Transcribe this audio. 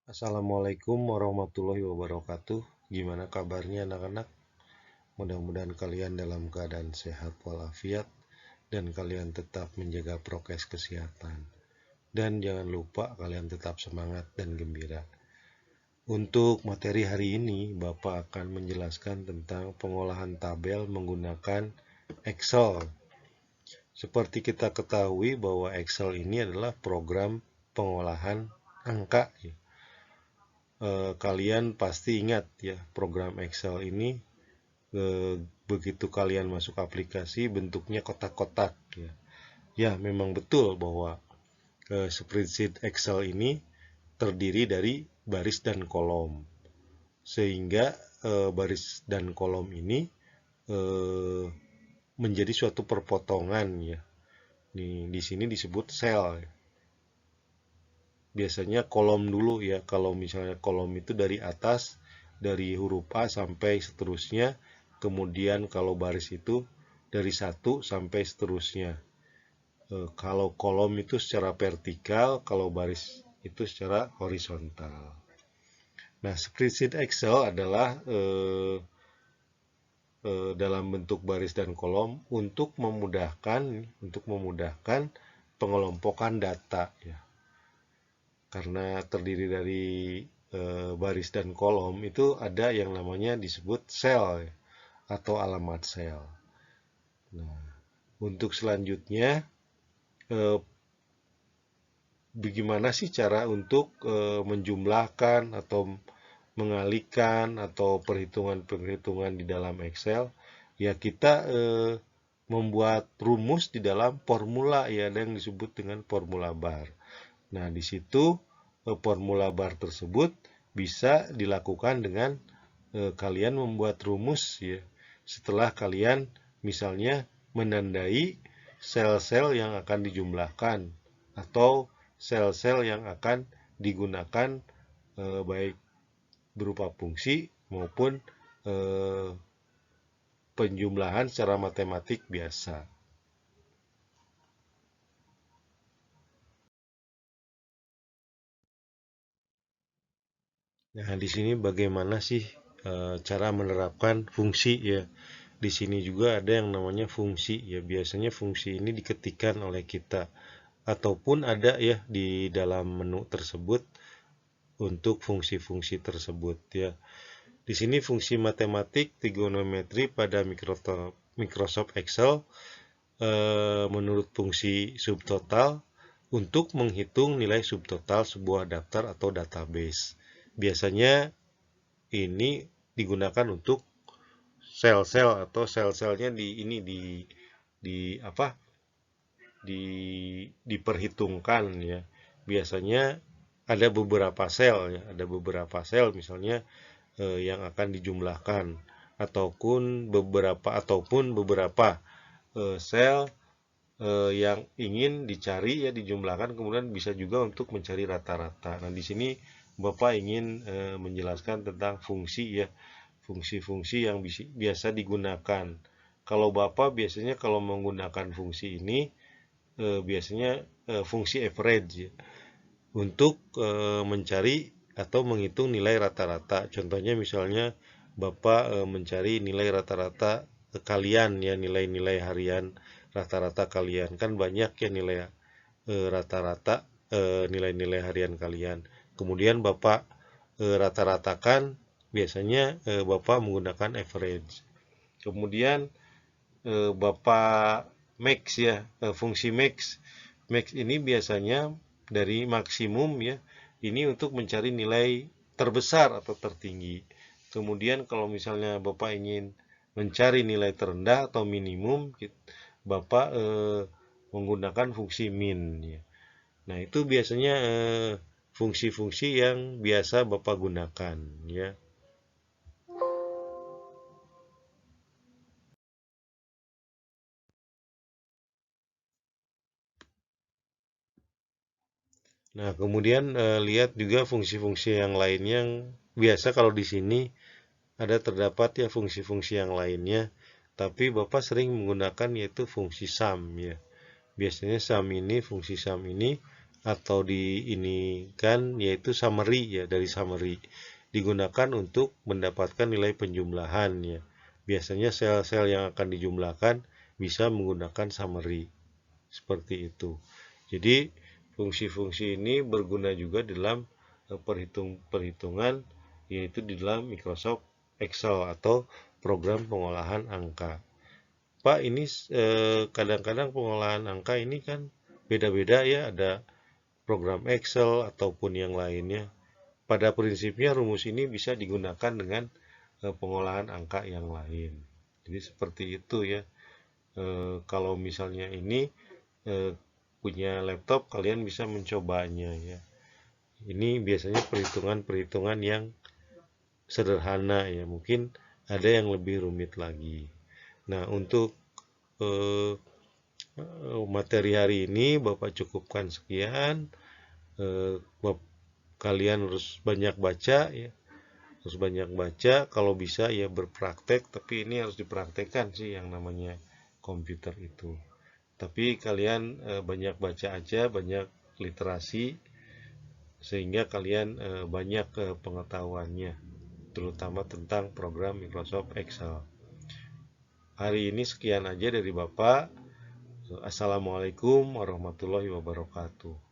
Assalamualaikum warahmatullahi wabarakatuh. Gimana kabarnya anak-anak? Mudah-mudahan kalian dalam keadaan sehat walafiat dan kalian tetap menjaga prokes kesehatan. Dan jangan lupa kalian tetap semangat dan gembira. Untuk materi hari ini, Bapak akan menjelaskan tentang pengolahan tabel menggunakan Excel. Seperti kita ketahui bahwa Excel ini adalah program pengolahan angka. Kalian pasti ingat ya, program Excel ini begitu kalian masuk aplikasi bentuknya kotak-kotak ya. Ya, memang betul bahwa spreadsheet Excel ini terdiri dari baris dan kolom. Sehingga baris dan kolom ini menjadi suatu perpotongan ya. Di sini disebut sel. Biasanya kolom dulu ya, kalau misalnya kolom itu dari atas, dari huruf A sampai seterusnya, kemudian kalau baris itu dari 1 sampai seterusnya. Kalau kolom itu secara vertikal, kalau baris itu secara horizontal. Nah, spreadsheet Excel adalah dalam bentuk baris dan kolom untuk memudahkan pengelompokan data ya. Karena terdiri dari baris dan kolom itu ada yang namanya disebut sel ya, atau alamat sel. Nah, untuk selanjutnya bagaimana sih cara untuk menjumlahkan atau mengalihkan atau perhitungan-perhitungan di dalam Excel? Ya, kita membuat rumus di dalam formula ya, ada yang disebut dengan formula bar. Nah, di situ formula bar tersebut bisa dilakukan dengan kalian membuat rumus ya. Setelah kalian misalnya menandai sel-sel yang akan dijumlahkan atau sel-sel yang akan digunakan baik berupa fungsi maupun penjumlahan secara matematik biasa. Nah, di sini bagaimana sih cara menerapkan fungsi ya? Di sini juga ada yang namanya fungsi ya. Biasanya fungsi ini diketikkan oleh kita ataupun ada ya di dalam menu tersebut untuk fungsi-fungsi tersebut ya. Di sini fungsi matematik trigonometri pada Microsoft Excel menurut fungsi subtotal untuk menghitung nilai subtotal sebuah daftar atau database. Biasanya ini digunakan untuk sel-sel atau sel-selnya di apa? Diperhitungkan ya. Biasanya ada beberapa sel ya, ada beberapa sel misalnya yang akan dijumlahkan ataupun beberapa sel yang ingin dicari ya dijumlahkan, kemudian bisa juga untuk mencari rata-rata. Nah, di sini Bapak ingin menjelaskan tentang fungsi ya, fungsi-fungsi yang biasa digunakan. Kalau Bapak biasanya kalau menggunakan fungsi ini biasanya fungsi average ya, untuk mencari atau menghitung nilai rata-rata. Contohnya misalnya Bapak mencari nilai rata-rata kalian ya, nilai-nilai harian rata-rata kalian. Kan banyak ya nilai rata-rata nilai-nilai harian kalian. Kemudian Bapak rata-ratakan, biasanya Bapak menggunakan average. Kemudian Bapak max ya, fungsi max. Max ini biasanya dari maksimum ya. Ini untuk mencari nilai terbesar atau tertinggi. Kemudian kalau misalnya Bapak ingin mencari nilai terendah atau minimum, Bapak menggunakan fungsi min ya. Nah, itu biasanya fungsi-fungsi yang biasa Bapak gunakan ya. Nah, kemudian lihat juga fungsi-fungsi yang lainnya yang biasa kalau di sini ada terdapat ya fungsi-fungsi yang lainnya, tapi Bapak sering menggunakan yaitu fungsi sum ya. Biasanya fungsi sum ini atau di ini kan yaitu summary ya, dari summary digunakan untuk mendapatkan nilai penjumlahan ya. Biasanya sel-sel yang akan dijumlahkan bisa menggunakan summary seperti itu. Jadi fungsi-fungsi ini berguna juga dalam perhitungan yaitu di dalam Microsoft Excel atau program pengolahan angka. Pak, ini kadang-kadang pengolahan angka ini kan beda-beda ya, ada program Excel ataupun yang lainnya. Pada prinsipnya rumus ini bisa digunakan dengan pengolahan angka yang lain. Jadi seperti itu ya. Kalau misalnya ini punya laptop, kalian bisa mencobanya ya. Ini biasanya perhitungan-perhitungan yang sederhana ya, mungkin ada yang lebih rumit lagi. Nah, untuk materi hari ini Bapak cukupkan sekian. Kalian harus banyak baca ya, harus banyak baca, kalau bisa ya berpraktek, tapi ini harus dipraktekkan sih yang namanya komputer itu. Tapi kalian banyak baca aja, banyak literasi, sehingga kalian banyak pengetahuannya, terutama tentang program Microsoft Excel. Hari ini sekian aja dari Bapak. Assalamualaikum warahmatullahi wabarakatuh.